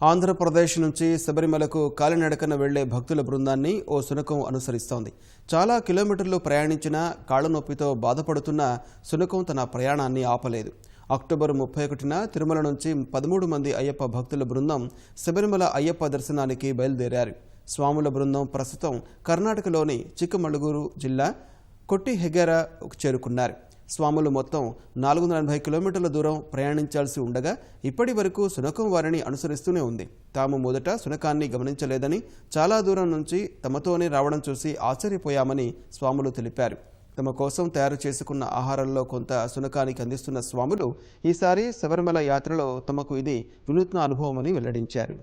ఆంధ్రప్రదేశ్ నుంచి శబరిమలకు కాలినడకన వెళ్లే భక్తుల బృందాన్ని ఓ శునకం అనుసరిస్తోంది. చాలా కిలోమీటర్లు ప్రయాణించినా కాళ్ల నొప్పితో బాధపడుతున్న శునకం తన ప్రయాణాన్ని ఆపలేదు. అక్టోబర్ 31న తిరుమల నుంచి 13 మంది అయ్యప్ప భక్తుల బృందం శబరిమల అయ్యప్ప దర్శనానికి బయలుదేరారు. స్వాముల బృందం ప్రస్తుతం కర్ణాటకలోని చిక్కమగళూరు జిల్లా కొట్టిహెగెర చేరుకున్నారు. స్వాములు మొత్తం 480 కిలోమీటర్ల దూరం ప్రయాణించాల్సి ఉండగా ఇప్పటి వరకు శునకం వారిని అనుసరిస్తూనే ఉంది. తాము మొదట శునకాన్ని గమనించలేదని, చాలా దూరం నుంచి తమతోనే రావడం చూసి ఆశ్చర్యపోయామని స్వాములు తెలిపారు. తమ కోసం తయారు చేసుకున్న ఆహారంలో కొంత శునకానికి అందిస్తున్న స్వాములు ఈసారి శబరిమల యాత్రలో తమకు ఇది వినూత్న అనుభవమని వెల్లడించారు.